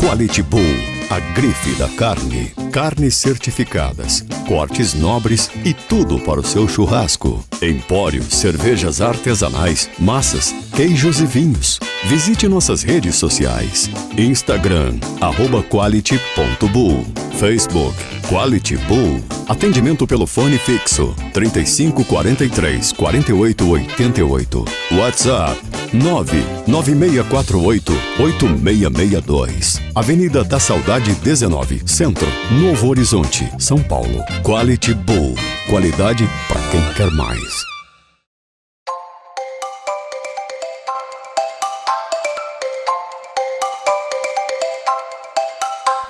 Quality Bull, a grife da carne. Carnes certificadas, cortes nobres e tudo para o seu churrasco. Empório, cervejas artesanais, massas, queijos e vinhos. Visite nossas redes sociais. Instagram, @quality.bull. Facebook, Quality Bull. Atendimento pelo fone fixo, 3543 4888. WhatsApp, 99648 8662. Avenida da Saudade 19, Centro, Novo Horizonte, São Paulo. Quality Bull. Qualidade para quem quer mais.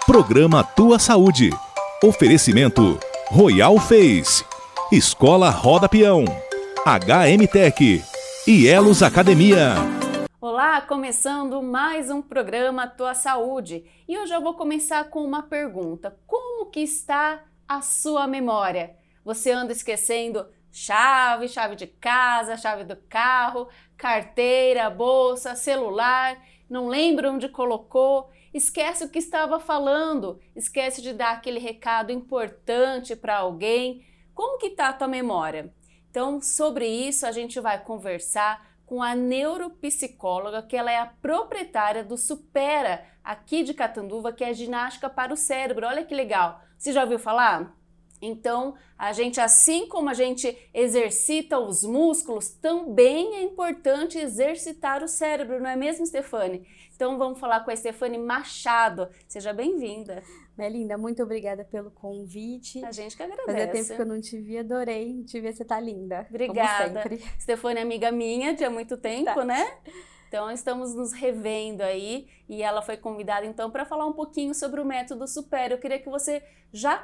Programa Tua Saúde. Oferecimento Royal Face, Escola Roda Peão, HM Tech e Elos Academia. Olá, começando mais um programa Tua Saúde. E hoje eu vou começar com uma pergunta. Como que está a sua memória? Você anda esquecendo chave de casa, chave do carro, carteira, bolsa, celular, não lembra onde colocou? Esquece o que estava falando, esquece de dar aquele recado importante para alguém. Como que está a tua memória? Então, sobre isso a gente vai conversar com a neuropsicóloga, que ela é a proprietária do Supera, aqui de Catanduva, que é ginástica para o cérebro. Olha que legal. Você já ouviu falar? Então, a gente, assim como a gente exercita os músculos, também é importante exercitar o cérebro, não é mesmo, Stefane? Então, vamos falar com a Stefane Machado. Seja bem-vinda. Melinda, muito obrigada pelo convite. A gente que agradece. Fazia tempo que eu não te vi, adorei te ver, você tá linda. Obrigada. Como sempre. Stefane é amiga minha de há muito tempo, né? Então, estamos nos revendo aí e ela foi convidada, então, para falar um pouquinho sobre o método Supera. Eu queria que você, já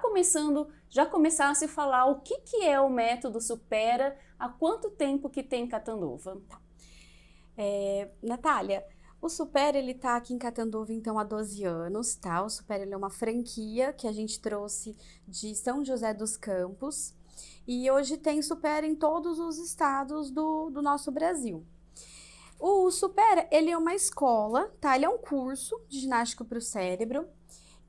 começasse a falar o que é o método Supera, há quanto tempo que tem em Catanduva? Natália, o Supera, ele tá aqui em Catanduva, então, há 12 anos, tá? O Supera, ele é uma franquia que a gente trouxe de São José dos Campos e hoje tem Supera em todos os estados do nosso Brasil. O Supera, ele é uma escola, tá? Ele é um curso de ginástica para o cérebro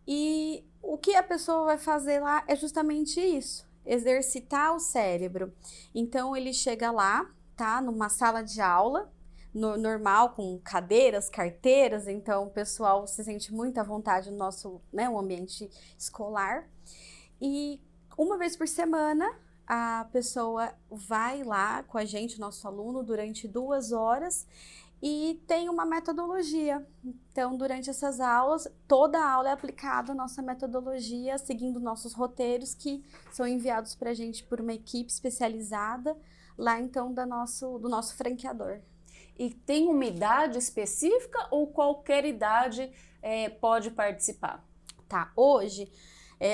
e o que a pessoa vai fazer lá é justamente isso, exercitar o cérebro. Então, ele chega lá, tá? Numa sala de aula, normal, com cadeiras, carteiras, então o pessoal se sente muito à vontade no nosso, né, um ambiente escolar. E uma vez por semana, a pessoa vai lá com a gente, nosso aluno, durante 2 horas e tem uma metodologia. Então, durante essas aulas, toda a aula é aplicada a nossa metodologia, seguindo nossos roteiros que são enviados para a gente por uma equipe especializada lá, então, do nosso franqueador. E tem uma idade específica ou qualquer idade pode participar? Tá, hoje...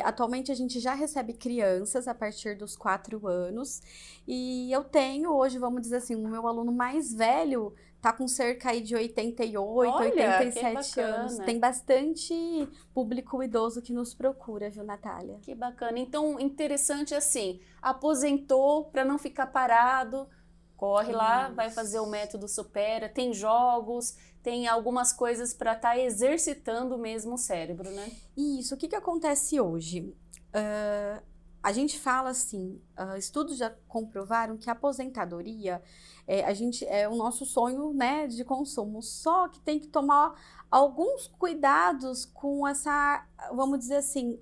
atualmente a gente já recebe crianças a partir dos 4 anos e eu tenho hoje, vamos dizer assim, o meu aluno mais velho tá com cerca aí de 88, Olha, 87 anos. Tem bastante público idoso que nos procura, viu, Natália? Que bacana. Então, interessante assim, aposentou para não ficar parado, corre lá, vai fazer o método Supera, tem jogos, tem algumas coisas para estar exercitando mesmo o cérebro, né? Isso, o que acontece hoje? A gente fala assim, estudos já comprovaram que a aposentadoria é o nosso sonho, né, de consumo, só que tem que tomar alguns cuidados com essa, vamos dizer assim,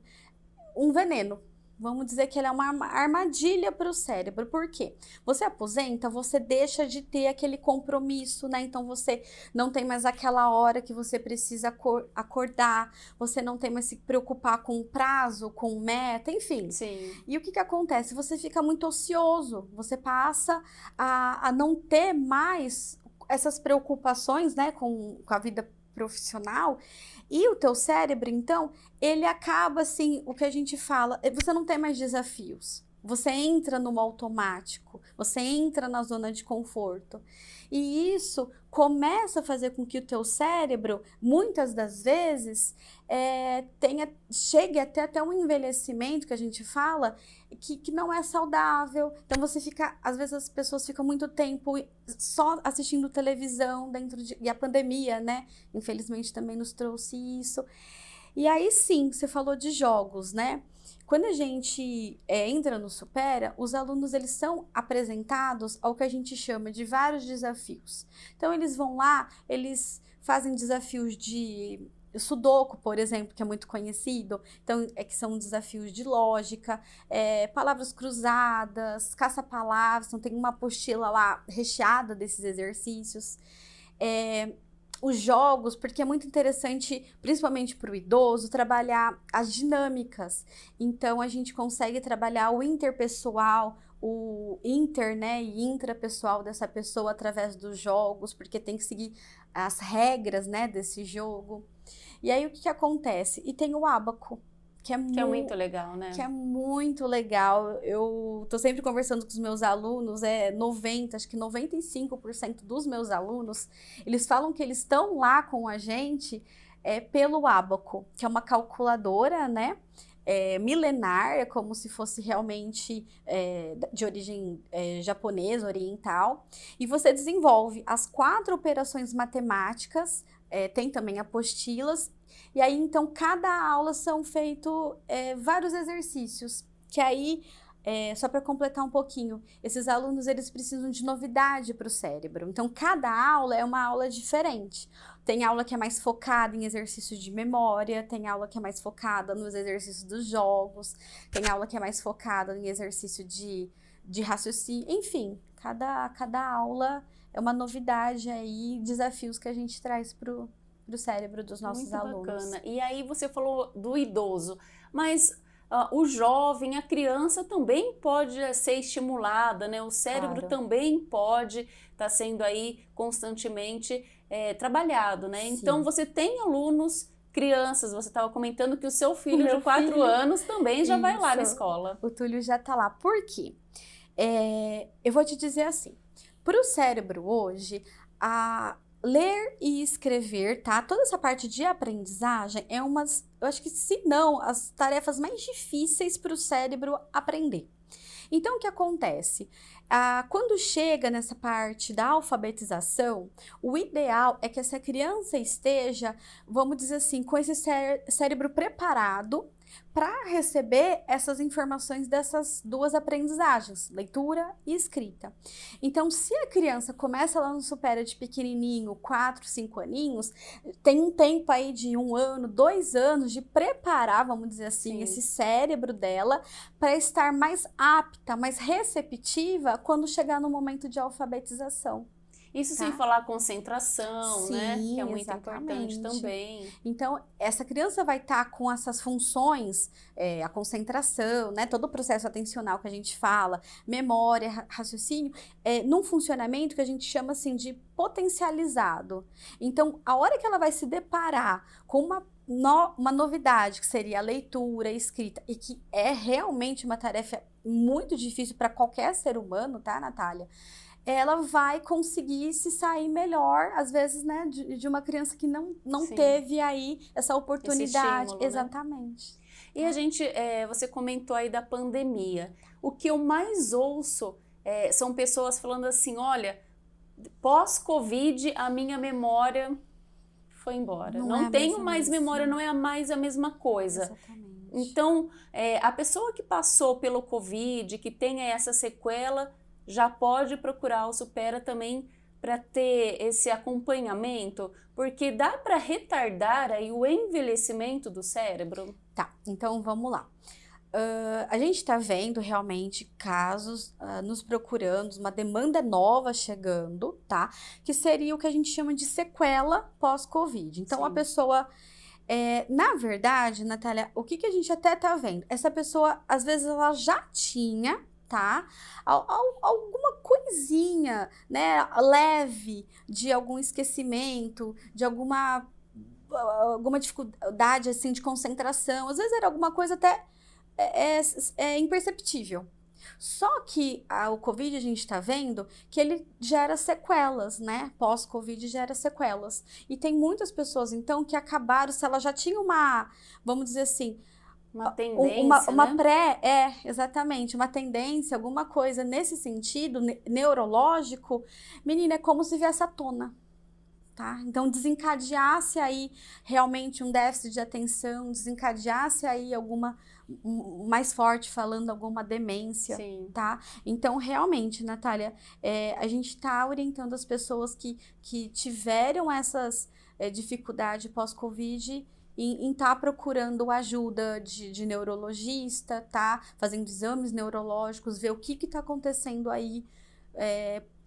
um veneno. Vamos dizer que ela é uma armadilha para o cérebro. Por quê? Você aposenta, você deixa de ter aquele compromisso, né? Então, você não tem mais aquela hora que você precisa acordar, você não tem mais se preocupar com o prazo, com meta, enfim. Sim. E o que acontece? Você fica muito ocioso, você passa a não ter mais essas preocupações, né, com a vida profissional, e o teu cérebro, então, ele acaba assim, o que a gente fala, você não tem mais desafios, Você entra no automático, você entra na zona de conforto. E isso começa a fazer com que o teu cérebro, muitas das vezes, chegue até um envelhecimento que a gente fala, que não é saudável. Então você fica, às vezes as pessoas ficam muito tempo só assistindo televisão e a pandemia, né? Infelizmente também nos trouxe isso. E aí sim, você falou de jogos, né? Quando a gente entra no Supera, os alunos eles são apresentados ao que a gente chama de vários desafios. Então eles vão lá, eles fazem desafios de Sudoku, por exemplo, que é muito conhecido, então que são desafios de lógica, palavras cruzadas, caça-palavras, então tem uma apostila lá recheada desses exercícios. Os jogos, porque é muito interessante, principalmente para o idoso, trabalhar as dinâmicas. Então, a gente consegue trabalhar o interpessoal, o inter, né, e intrapessoal dessa pessoa através dos jogos, porque tem que seguir as regras, né, desse jogo. E aí, o que acontece? E tem o ábaco, que é muito legal, né? Que é muito legal. Eu tô sempre conversando com os meus alunos, acho que 95% dos meus alunos, eles falam que eles estão lá com a gente pelo ábaco, que é uma calculadora, né? Milenar, é como se fosse realmente de origem japonesa, oriental, e você desenvolve as 4 operações matemáticas, tem também apostilas, e aí então cada aula são feitos vários exercícios, que aí, só para completar um pouquinho, esses alunos eles precisam de novidade para o cérebro, então cada aula é uma aula diferente. Tem aula que é mais focada em exercícios de memória, tem aula que é mais focada nos exercícios dos jogos, tem aula que é mais focada em exercício de raciocínio, enfim, cada aula é uma novidade aí, desafios que a gente traz pro cérebro dos nossos alunos. Bacana. E aí você falou do idoso, mas o jovem, a criança também pode ser estimulada, né? O cérebro também pode estar sendo aí constantemente trabalhado, né? Sim. Então você tem alunos, crianças, você estava comentando que o seu filho de 4 anos também já vai lá na escola. O Túlio já tá lá. Por quê? Eu vou te dizer assim, para o cérebro hoje, ler e escrever, tá? Toda essa parte de aprendizagem é eu acho que se não, as tarefas mais difíceis para o cérebro aprender. Então, o que acontece? Quando chega nessa parte da alfabetização, o ideal é que essa criança esteja, vamos dizer assim, com esse cérebro preparado para receber essas informações dessas 2 aprendizagens, leitura e escrita. Então, se a criança começa lá no Supera de pequenininho, 4, 5 aninhos, tem um tempo aí de 1 ano, 2 anos de preparar, vamos dizer assim, Sim. esse cérebro dela para estar mais apta, mais receptiva quando chegar no momento de alfabetização. Isso Tá. sem falar concentração, Sim, né? Que é muito exatamente. importante também. Então, essa criança vai estar com essas funções, a concentração, né? Todo o processo atencional que a gente fala, memória, raciocínio, num funcionamento que a gente chama assim de potencializado. Então, a hora que ela vai se deparar com uma novidade, que seria a leitura, a escrita, e que é realmente uma tarefa muito difícil para qualquer ser humano, tá, Natália? Ela vai conseguir se sair melhor, às vezes, né, de uma criança que não Sim. teve aí essa oportunidade. Esse estímulo, né? Exatamente. E a gente, você comentou aí da pandemia. O que eu mais ouço são pessoas falando assim, olha, pós-Covid a minha memória foi embora. Não tenho mais memória, não é mais a mesma coisa. Exatamente. Então, a pessoa que passou pelo Covid, que tem essa sequela, já pode procurar o Supera também para ter esse acompanhamento, porque dá para retardar aí o envelhecimento do cérebro? Tá, então vamos lá. A gente está vendo realmente casos nos procurando, uma demanda nova chegando, tá? Que seria o que a gente chama de sequela pós-Covid. Então, Sim. a pessoa... na verdade, Natália, o que a gente até tá vendo? Essa pessoa, às vezes, ela já tinha, tá? Alguma coisinha, né, leve de algum esquecimento, de alguma dificuldade, assim, de concentração. Às vezes era alguma coisa até imperceptível. Só que o Covid, a gente está vendo que ele gera sequelas, né? Pós-Covid gera sequelas. E tem muitas pessoas, então, que acabaram, se ela já tinha vamos dizer assim, uma tendência, né? Exatamente, uma tendência, alguma coisa nesse sentido, neurológico, menina, é como se viesse à tona. Tá? Então, desencadeasse aí realmente um déficit de atenção, desencadeasse aí mais forte falando, alguma demência, Sim. tá? Então, realmente, Natália, a gente está orientando as pessoas que tiveram essas dificuldades pós-Covid em estar procurando ajuda de neurologista, tá? Fazendo exames neurológicos, ver o que está acontecendo aí,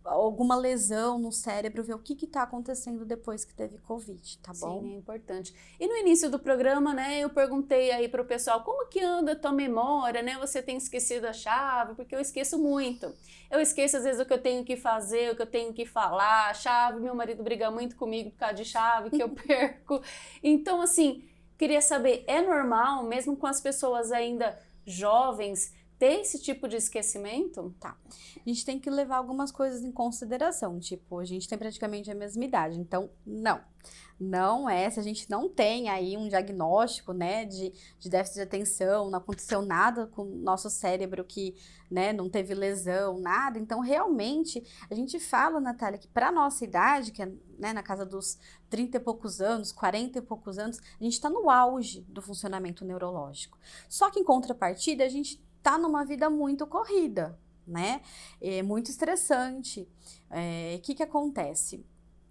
alguma lesão no cérebro, ver o que está acontecendo depois que teve Covid, tá bom? Sim, é importante. E no início do programa, né, eu perguntei aí pro pessoal, como que anda a tua memória, né? Você tem esquecido a chave? Porque eu esqueço muito. Eu esqueço, às vezes, o que eu tenho que fazer, o que eu tenho que falar, a chave, meu marido briga muito comigo por causa de chave, que eu perco. Então, assim, queria saber, é normal, mesmo com as pessoas ainda jovens, ter esse tipo de esquecimento? Tá. A gente tem que levar algumas coisas em consideração, tipo, a gente tem praticamente a mesma idade, então, não é, se a gente não tem aí um diagnóstico, né, de déficit de atenção, não aconteceu nada com o nosso cérebro que, né, não teve lesão, nada, então, realmente, a gente fala, Natália, que para nossa idade, que é, né, na casa dos 30 e poucos anos, 40 e poucos anos, a gente está no auge do funcionamento neurológico. Só que, em contrapartida, a gente tá numa vida muito corrida, né? É muito estressante. O que acontece?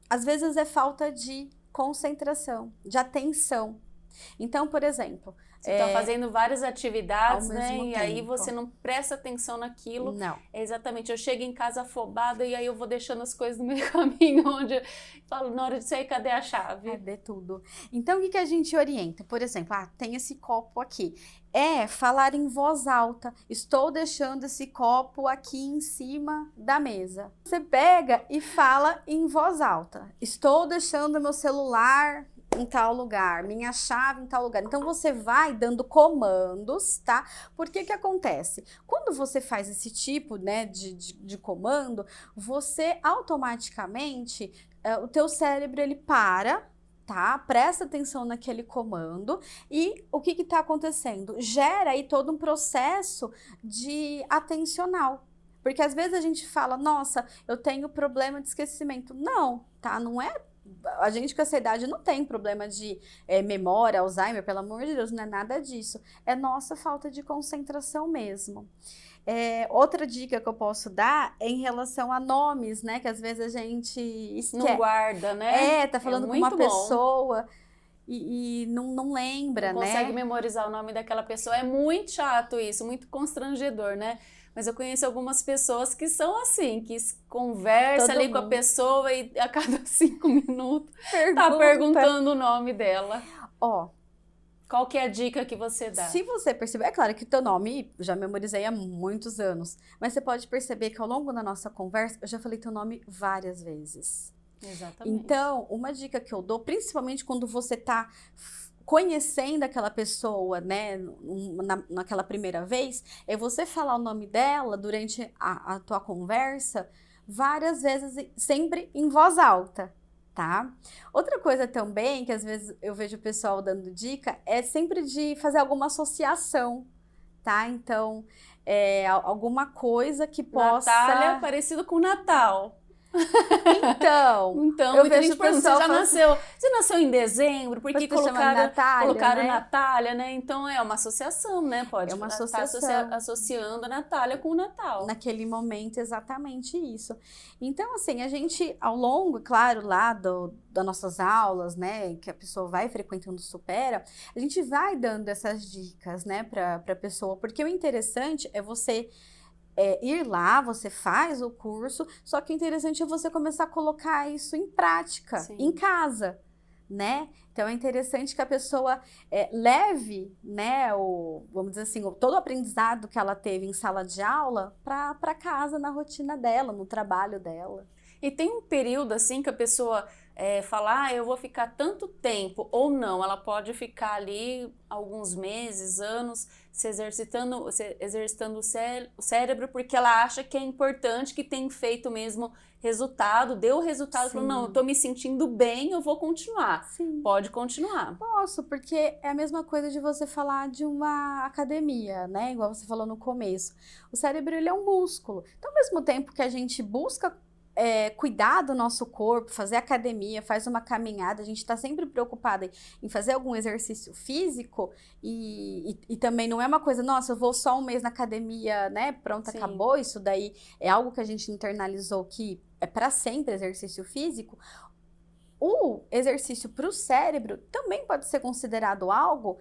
Às vezes é falta de concentração, de atenção. Então, por exemplo... Você está fazendo várias atividades, ao né? mesmo E aí tempo. você não presta atenção naquilo. Não. Exatamente. Eu chego em casa afobada e aí eu vou deixando as coisas no meio caminho, onde eu falo, na hora de sair, cadê a chave? Cadê tudo? Então, o que a gente orienta? Por exemplo, tem esse copo aqui. Falar em voz alta. Estou deixando esse copo aqui em cima da mesa. Você pega e fala em voz alta. Estou deixando meu celular em tal lugar, minha chave em tal lugar. Então, você vai dando comandos, tá? Porque que acontece? Quando você faz esse tipo, né, de comando, você automaticamente, o teu cérebro, ele para, tá? Presta atenção naquele comando e o que está acontecendo? Gera aí todo um processo de atencional. Porque às vezes a gente fala, nossa, eu tenho problema de esquecimento. Não, tá? Não é. A gente com essa idade não tem problema de memória, Alzheimer, pelo amor de Deus, não é nada disso. É nossa falta de concentração mesmo. Outra dica que eu posso dar é em relação a nomes, né? Que às vezes a gente esquece. Não guarda, né? Tá falando com uma pessoa e não lembra, não né? consegue memorizar o nome daquela pessoa. É muito chato isso, muito constrangedor, né? Mas eu conheço algumas pessoas que são assim, que conversa ali com a pessoa e a cada 5 minutos tá perguntando o nome dela. Qual que é a dica que você dá? Se você perceber, é claro que o teu nome já memorizei há muitos anos, mas você pode perceber que ao longo da nossa conversa eu já falei teu nome várias vezes. Exatamente. Então, uma dica que eu dou, principalmente quando você tá conhecendo aquela pessoa, né, naquela primeira vez, é você falar o nome dela durante a tua conversa várias vezes, sempre em voz alta, tá? Outra coisa também, que às vezes eu vejo o pessoal dando dica, é sempre de fazer alguma associação, tá? Então, alguma coisa que possa... Natália, parecido com Natal. Então eu vejo o pessoal você nasceu em dezembro, por que colocaram Natália, né? Então é uma associação, né? Pode estar associando a Natália com o Natal. Naquele momento, exatamente isso. Então, assim, a gente, ao longo, claro, lá das nossas aulas, né, que a pessoa vai frequentando o Supera, a gente vai dando essas dicas, né, pra pessoa, porque o interessante é você ir lá, você faz o curso, só que o interessante é você começar a colocar isso em prática, Sim. em casa, né? Então, é interessante que a pessoa leve, né, vamos dizer assim, todo o aprendizado que ela teve em sala de aula para casa, na rotina dela, no trabalho dela. E tem um período, assim, que a pessoa falar, eu vou ficar tanto tempo ou não, ela pode ficar ali alguns meses, anos, se exercitando o cérebro, porque ela acha que é importante, que tem feito mesmo resultado, deu o resultado, falou, não, eu tô me sentindo bem, eu vou continuar. Sim. Pode continuar. Posso, porque é a mesma coisa de você falar de uma academia, né? Igual você falou no começo. O cérebro, ele é um músculo. Então, ao mesmo tempo que a gente busca cuidar do nosso corpo, fazer academia, faz uma caminhada, a gente está sempre preocupada em fazer algum exercício físico e também não é uma coisa, nossa, eu vou só um mês na academia, né? Pronto, Sim. acabou. Isso daí é algo que a gente internalizou que é para sempre exercício físico. O exercício para o cérebro também pode ser considerado algo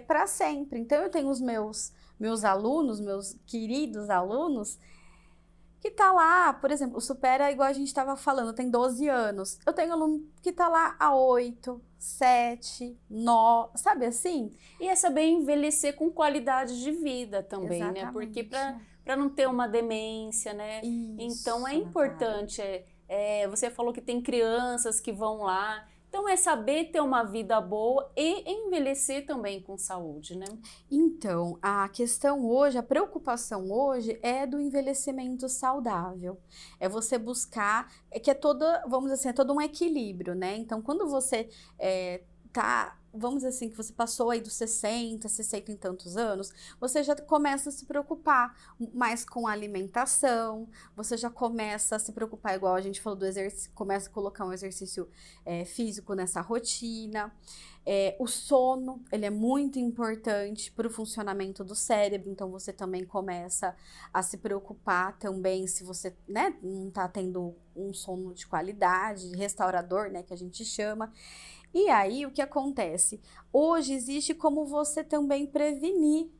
para sempre. Então, eu tenho os meus alunos, meus queridos alunos, que tá lá, por exemplo, o Supera, igual a gente estava falando, tem 12 anos. Eu tenho aluno que tá lá há 8, 7, 9, sabe assim? E é saber envelhecer com qualidade de vida também, Exatamente. né? Porque para não ter uma demência, né? Isso, Então é Natália. importante. Você falou que tem crianças que vão lá. Então é saber ter uma vida boa e envelhecer também com saúde, né? Então, a questão hoje, a preocupação hoje é do envelhecimento saudável. É você buscar, que é toda, vamos dizer assim, é todo um equilíbrio, né? Então, quando você vamos dizer assim, que você passou aí dos 60 e tantos anos, você já começa a se preocupar mais com a alimentação, você já começa a se preocupar, igual a gente falou do exercício, começa a colocar um exercício físico nessa rotina. O sono, ele é muito importante para o funcionamento do cérebro, então você também começa a se preocupar também se você, né, não está tendo um sono de qualidade, restaurador, né, que a gente chama. E aí, o que acontece? Hoje existe como você também prevenir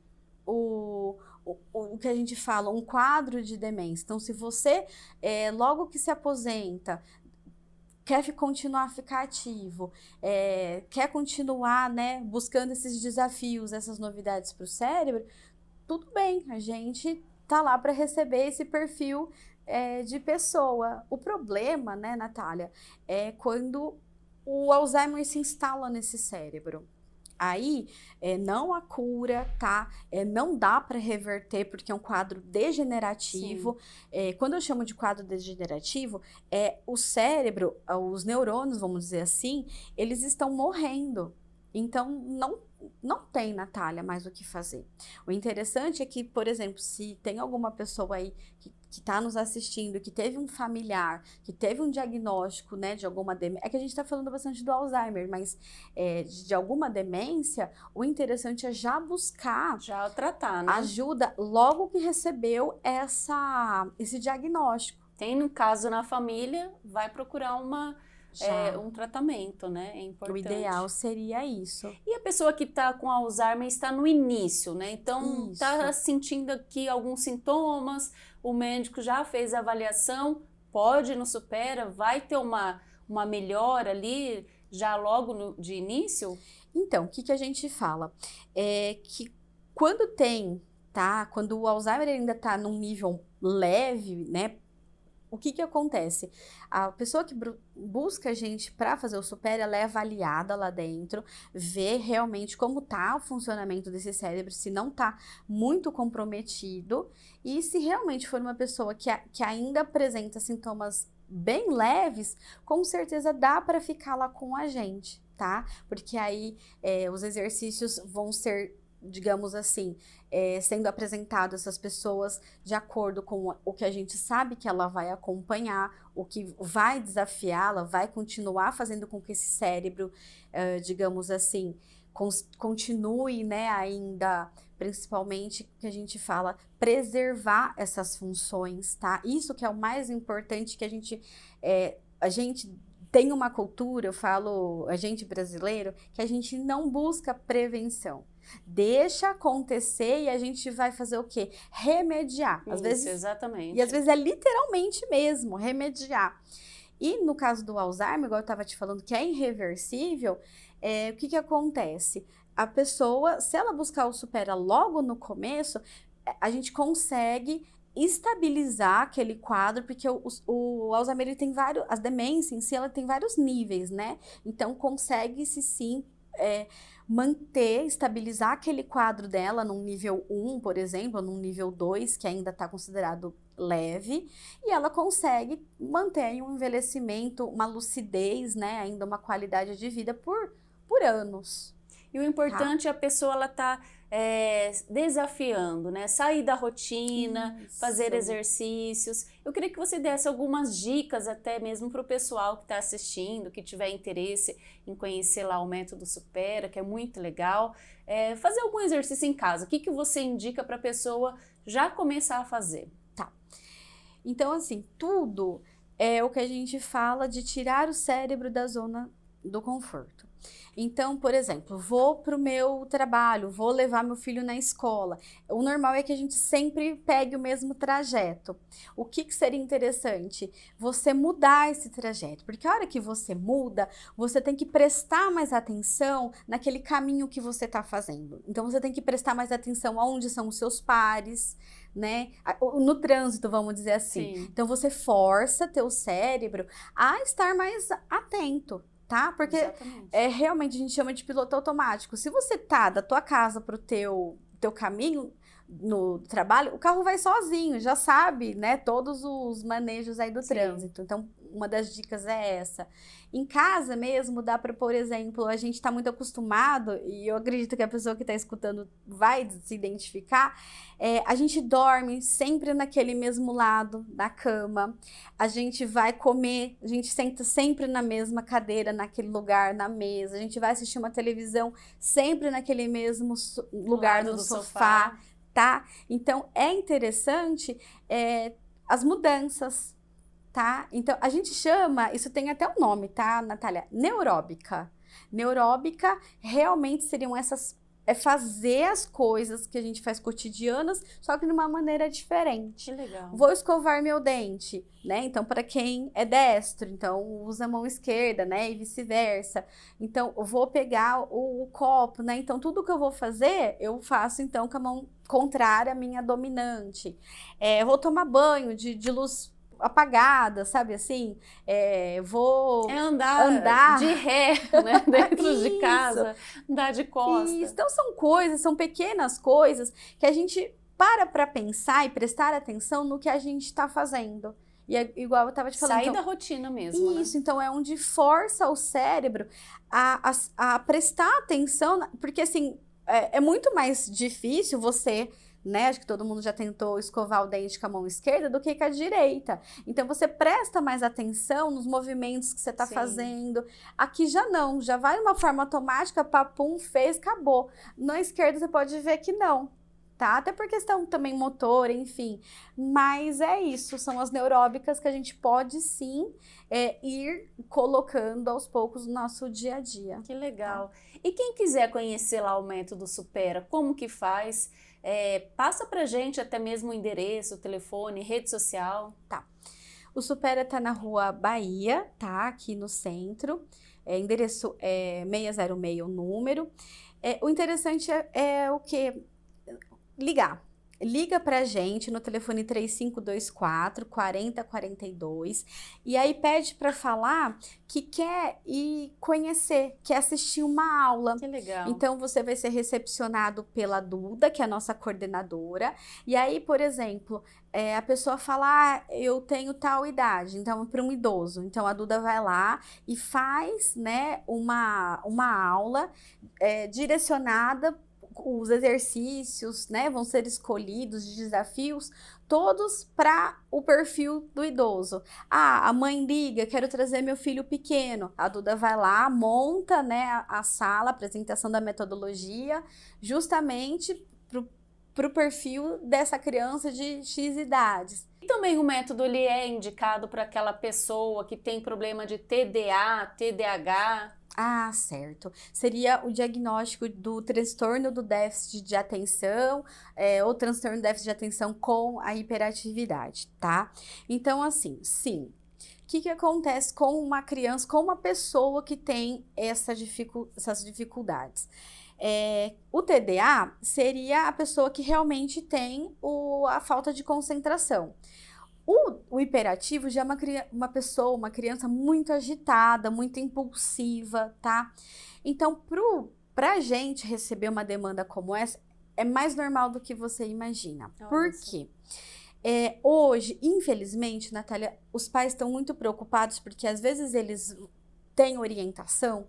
o que a gente fala, um quadro de demência. Então, se você, logo que se aposenta, quer continuar a ficar ativo, quer continuar, né, buscando esses desafios, essas novidades para o cérebro, tudo bem, a gente tá lá para receber esse perfil de pessoa. O problema, né, Natália, é quando o Alzheimer se instala nesse cérebro. Aí, não há cura, tá? Não dá para reverter, porque é um quadro degenerativo. Quando eu chamo de quadro degenerativo, o cérebro, os neurônios, vamos dizer assim, eles estão morrendo. Então, não tem, Natália, mais o que fazer. O interessante é que, por exemplo, se tem alguma pessoa aí que está nos assistindo, que teve um familiar, que teve um diagnóstico, né, de alguma demência, é que a gente está falando bastante do Alzheimer, mas de alguma demência, o interessante é já buscar, já tratar, né? Ajuda logo que recebeu esse diagnóstico. Tem um caso na família, vai procurar um tratamento, né? É importante. O ideal seria isso. E a pessoa que está com Alzheimer está no início, né? Então, está Isso. sentindo aqui alguns sintomas, o médico já fez a avaliação, pode ir no Supera, vai ter uma melhora ali, já logo de início? Então, o que a gente fala? É que quando quando o Alzheimer ainda está num nível leve, né? O que acontece? A pessoa que busca a gente para fazer o Supera, ela é avaliada lá dentro, vê realmente como tá o funcionamento desse cérebro, se não tá muito comprometido e se realmente for uma pessoa que ainda apresenta sintomas bem leves, com certeza dá para ficar lá com a gente, tá? Porque aí os exercícios vão ser, digamos assim, sendo apresentado essas pessoas de acordo com o que a gente sabe que ela vai acompanhar, o que vai desafiá-la, vai continuar fazendo com que esse cérebro, digamos assim, continue, né, ainda, principalmente, que a gente fala, preservar essas funções, tá? Isso que é o mais importante, que a gente tem uma cultura, eu falo, a gente brasileiro, que a gente não busca prevenção. Deixa acontecer e a gente vai fazer o quê? Remediar. Às vezes, exatamente. E às vezes é literalmente mesmo, remediar. E no caso do Alzheimer, igual eu estava te falando, que é irreversível, o que acontece? A pessoa, se ela buscar o Supera logo no começo, a gente consegue estabilizar aquele quadro, porque o Alzheimer ele tem vários, a demência em si, ela tem vários níveis, né? Então, consegue-se sim manter, estabilizar aquele quadro dela num nível 1, por exemplo, num nível 2, que ainda está considerado leve, e ela consegue manter um envelhecimento, uma lucidez, né? Ainda uma qualidade de vida por anos. E o importante é a pessoa ela tá desafiando, né? Sair da rotina, Isso. fazer exercícios. Eu queria que você desse algumas dicas até mesmo para o pessoal que está assistindo, que tiver interesse em conhecer lá o método Supera, que é muito legal. Fazer algum exercício em casa. O que que você indica para a pessoa já começar a fazer? Tá. Então, assim, tudo é o que a gente fala de tirar o cérebro da zona do conforto. Então, por exemplo, vou para o meu trabalho, vou levar meu filho na escola. O normal é que a gente sempre pegue o mesmo trajeto. O que seria interessante? Você mudar esse trajeto, porque a hora que você muda, você tem que prestar mais atenção naquele caminho que você está fazendo. Então, você tem que prestar mais atenção aonde são os seus pares, né? No trânsito, vamos dizer assim. Sim. Então, você força teu cérebro a estar mais atento. Tá? Porque Exatamente. realmente a gente chama de piloto automático. Se você tá da tua casa pro teu caminho no trabalho, o carro vai sozinho, já sabe, né? Todos os manejos aí do Sim. trânsito. Então, uma das dicas é essa. Em casa mesmo, dá para, por exemplo, a gente tá muito acostumado, e eu acredito que a pessoa que tá escutando vai se identificar, a gente dorme sempre naquele mesmo lado da cama, a gente vai comer, a gente senta sempre na mesma cadeira, naquele lugar, na mesa, a gente vai assistir uma televisão sempre naquele mesmo lugar lado no do sofá, tá? Então, é interessante as mudanças, tá? Então, a gente chama, isso tem até um nome, tá, Natália? Neuróbica. Neuróbica realmente seriam fazer as coisas que a gente faz cotidianas, só que de uma maneira diferente. Que legal. Vou escovar meu dente, né? Então, para quem é destro, então usa a mão esquerda, né? E vice-versa. Então, eu vou pegar o copo, né? Então, tudo que eu vou fazer, eu faço então com a mão contrária à minha dominante. Eu vou tomar banho de luz apagada, sabe assim? Vou andar de ré, né? Dentro de Isso. casa, andar de costas. Isso. Então são pequenas coisas que a gente para pensar e prestar atenção no que a gente está fazendo. E é igual eu estava te falando. Sair então, da rotina mesmo, isso, né? Então é onde força o cérebro a prestar atenção, porque assim, é muito mais difícil você, né? Acho que todo mundo já tentou escovar o dente com a mão esquerda do que com a direita. Então, você presta mais atenção nos movimentos que você está Sim. fazendo. Aqui já não, já vai de uma forma automática, papum, fez, acabou. Na esquerda você pode ver que não, tá? Até por questão também motor, enfim. Mas é isso, são as neuróbicas que a gente pode sim ir colocando aos poucos no nosso dia a dia. Que legal. E quem quiser conhecer lá o método Supera, como que faz? Passa pra gente até mesmo o endereço, o telefone, rede social. Tá. O Supera tá na Rua Bahia, tá? Aqui no centro. Endereço 606 o número. O interessante é o quê? Ligar. Liga pra gente no telefone 3524 4042 e aí pede para falar que quer ir conhecer, quer assistir uma aula. Que legal. Então você vai ser recepcionado pela Duda, que é a nossa coordenadora, e aí, por exemplo, a pessoa fala, eu tenho tal idade, então para um idoso, então a Duda vai lá e faz, né, uma aula direcionada. Os exercícios, né, vão ser escolhidos, de desafios, todos para o perfil do idoso. A mãe liga, quero trazer meu filho pequeno. A Duda vai lá, monta, né, a sala, a apresentação da metodologia, justamente para o perfil dessa criança de X idades. E também o método ele é indicado para aquela pessoa que tem problema de TDA, TDAH. Ah, certo. Seria o diagnóstico do transtorno do déficit de atenção ou transtorno do déficit de atenção com a hiperatividade, tá? Então, assim, sim, que acontece com uma criança, com uma pessoa que tem essas dificuldades? O TDA seria a pessoa que realmente tem a falta de concentração. O hiperativo já é uma pessoa, uma criança muito agitada, muito impulsiva, tá? Então, pra gente receber uma demanda como essa, é mais normal do que você imagina. Por quê? Hoje, infelizmente, Natália, os pais estão muito preocupados porque às vezes eles têm orientação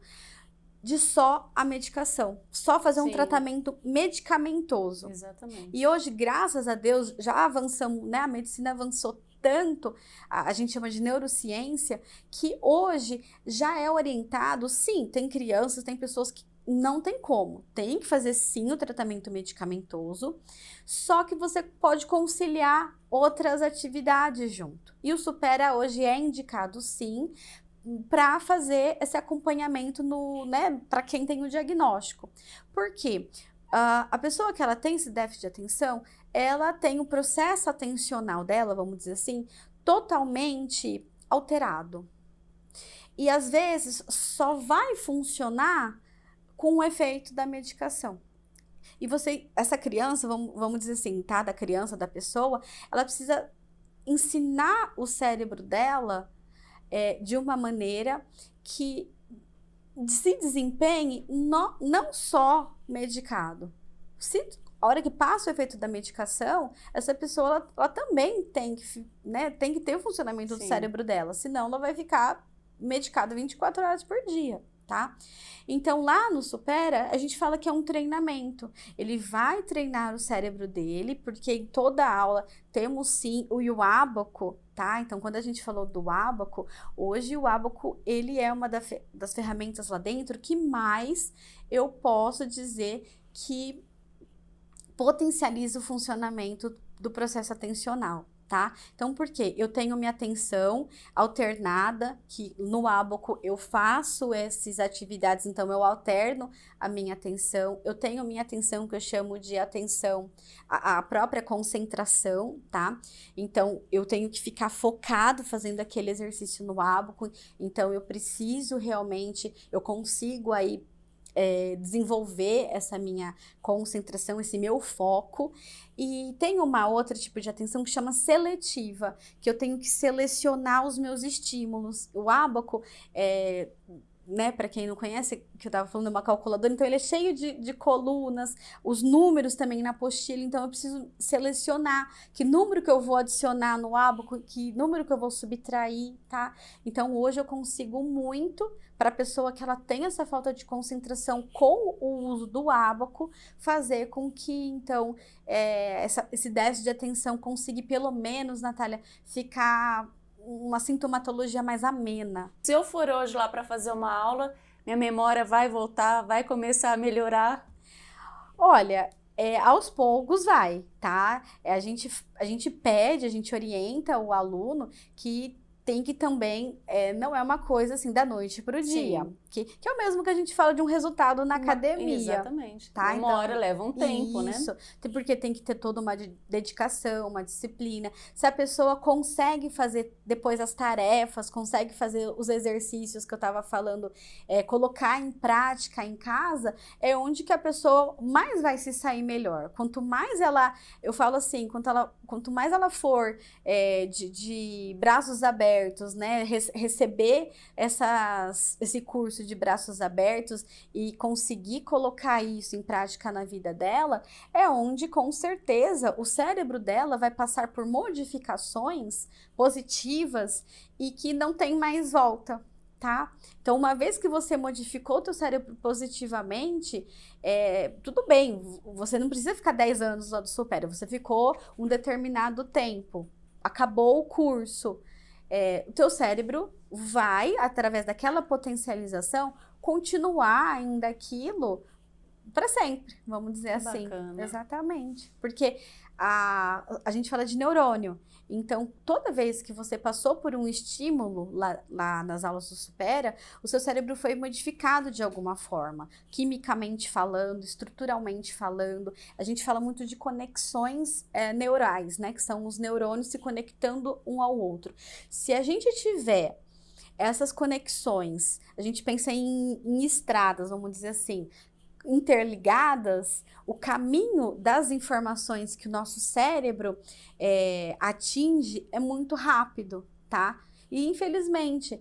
de só a medicação, só fazer um tratamento medicamentoso. Exatamente. E hoje, graças a Deus, já avançamos, né? A medicina avançou tanto, a gente chama de neurociência, que hoje já é orientado, sim, tem crianças, tem pessoas que não tem como, tem que fazer sim o tratamento medicamentoso, só que você pode conciliar outras atividades junto. E o Supera hoje é indicado sim para fazer esse acompanhamento né, para quem tem o diagnóstico. Por quê? A pessoa que ela tem esse déficit de atenção, ela tem o processo atencional dela, vamos dizer assim, totalmente alterado. E às vezes só vai funcionar com o efeito da medicação. E essa criança, vamos dizer assim, tá? Da criança, da pessoa, ela precisa ensinar o cérebro dela de uma maneira que se desempenhe não só medicado. A hora que passa o efeito da medicação, essa pessoa ela também tem que ter o funcionamento do cérebro dela, senão ela vai ficar medicada 24 horas por dia, tá? Então, lá no Supera, a gente fala que é um treinamento. Ele vai treinar o cérebro dele, porque em toda aula temos sim o ábaco, tá? Então, quando a gente falou do ábaco, hoje o ábaco, ele é uma das ferramentas lá dentro que mais eu posso dizer que potencializa o funcionamento do processo atencional, tá? Então, por quê? Eu tenho minha atenção alternada, que no ábaco eu faço essas atividades, então eu alterno a minha atenção. Eu tenho minha atenção que eu chamo de atenção, a própria concentração, tá? Então, eu tenho que ficar focado fazendo aquele exercício no ábaco, então eu preciso realmente, eu consigo aí desenvolver essa minha concentração, esse meu foco. E tem uma outra tipo de atenção que chama seletiva, que eu tenho que selecionar os meus estímulos. O ábaco, né, para quem não conhece, que eu estava falando, é uma calculadora, então ele é cheio de colunas, os números também na apostila, então eu preciso selecionar que número que eu vou adicionar no ábaco, que número que eu vou subtrair, tá? Então hoje eu consigo muito, para a pessoa que ela tem essa falta de concentração com o uso do ábaco, fazer com que, então, esse déficit de atenção consiga, pelo menos, Natália, ficar uma sintomatologia mais amena. Se eu for hoje lá para fazer uma aula, minha memória vai voltar, vai começar a melhorar? Olha, aos poucos vai, tá? A gente pede, a gente orienta o aluno que tem que também, não é uma coisa assim da noite para o dia, que é o mesmo que a gente fala de um resultado na academia. Exatamente. Tá? Uma hora leva um tempo, né? Isso, porque tem que ter toda uma dedicação, uma disciplina. Se a pessoa consegue fazer depois as tarefas, consegue fazer os exercícios que eu estava falando, colocar em prática em casa, é onde que a pessoa mais vai se sair melhor. Quanto mais eu falo assim, quanto mais ela for de braços abertos, né, receber esse curso de braços abertos e conseguir colocar isso em prática na vida dela, é onde com certeza o cérebro dela vai passar por modificações positivas e que não tem mais volta, tá? Então, uma vez que você modificou o teu cérebro positivamente, tudo bem, você não precisa ficar 10 anos lá do Supera, você ficou um determinado tempo, acabou o curso. O teu cérebro vai, através daquela potencialização, continuar ainda aquilo para sempre, vamos dizer assim. Bacana. Exatamente. Porque a gente fala de neurônio. Então, toda vez que você passou por um estímulo lá nas aulas do Supera, o seu cérebro foi modificado de alguma forma, quimicamente falando, estruturalmente falando. A gente fala muito de conexões neurais, né? Que são os neurônios se conectando um ao outro. Se a gente tiver essas conexões, a gente pensa em estradas, vamos dizer assim, interligadas, o caminho das informações que o nosso cérebro atinge é muito rápido, tá? E, infelizmente,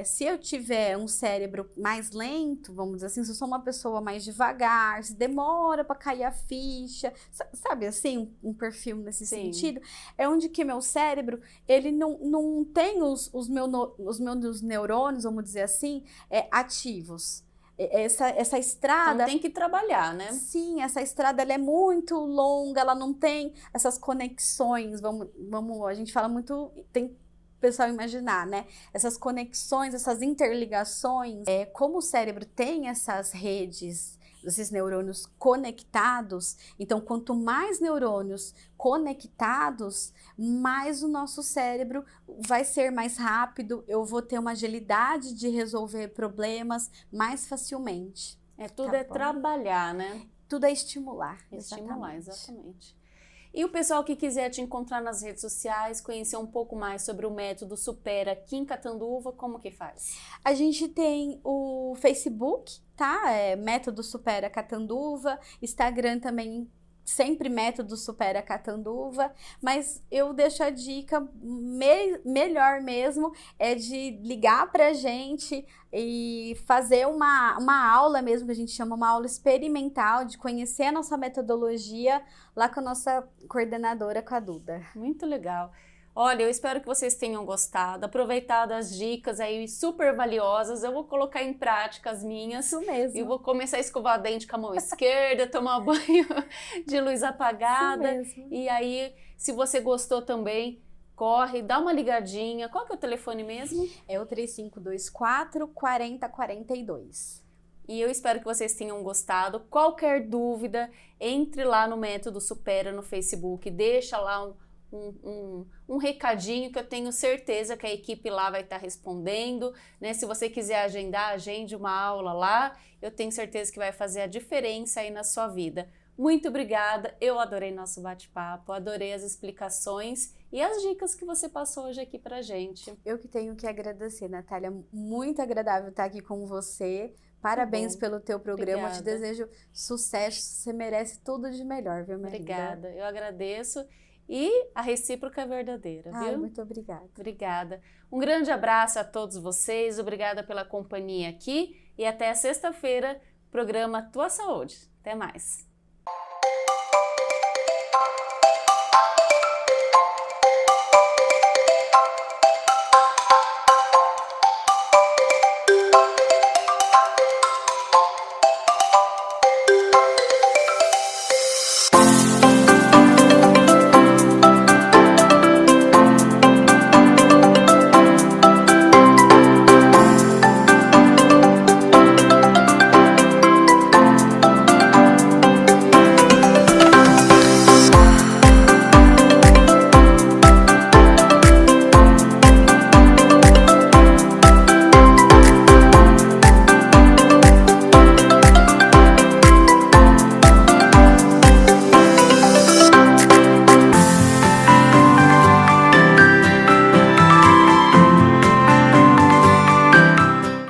se eu tiver um cérebro mais lento, vamos dizer assim, se eu sou uma pessoa mais devagar, se demora para cair a ficha, sabe assim, um perfil nesse sentido, é onde que meu cérebro, ele não tem os meus neurônios, vamos dizer assim, ativos. Essa estrada... Então tem que trabalhar, né? Sim, essa estrada ela é muito longa, ela não tem essas conexões, a gente fala muito, tem o pessoal imaginar, né? Essas conexões, essas interligações, como o cérebro tem essas redes, esses neurônios conectados, então quanto mais neurônios conectados, mais o nosso cérebro vai ser mais rápido, eu vou ter uma agilidade de resolver problemas mais facilmente. Tudo Tá é bom? trabalhar, né? Tudo é estimular. Estimular, exatamente. E o pessoal que quiser te encontrar nas redes sociais, conhecer um pouco mais sobre o método Supera aqui em Catanduva, como que faz? A gente tem o Facebook, tá? Método Supera Catanduva, Instagram também, sempre Método Supera Catanduva, mas eu deixo a dica melhor mesmo é de ligar pra gente e fazer uma aula mesmo, que a gente chama uma aula experimental, de conhecer a nossa metodologia lá com a nossa coordenadora, com a Duda. Muito legal. Olha, eu espero que vocês tenham gostado, aproveitado as dicas aí super valiosas. Eu vou colocar em prática as minhas. Isso mesmo. E vou começar a escovar dente com a mão esquerda, tomar banho de luz apagada. Isso mesmo. E aí, se você gostou também, corre, dá uma ligadinha. Qual que é o telefone mesmo? É o 3524 4042. E eu espero que vocês tenham gostado. Qualquer dúvida, entre lá no Método Supera no Facebook, deixa lá um recadinho que eu tenho certeza que a equipe lá vai estar respondendo, né? Se você quiser agendar, agende uma aula lá, eu tenho certeza que vai fazer a diferença aí na sua vida. Muito obrigada, eu adorei nosso bate-papo, adorei as explicações e as dicas que você passou hoje aqui pra gente. Eu que tenho que agradecer, Natália, muito agradável estar aqui com você. Parabéns pelo teu programa, Obrigada. Eu te desejo sucesso, você merece tudo de melhor, viu, minha Obrigada, eu agradeço. E a recíproca é verdadeira, viu? Ai, muito obrigada. Obrigada. Um grande abraço a todos vocês, obrigada pela companhia aqui e até sexta-feira, programa Tua Saúde. Até mais.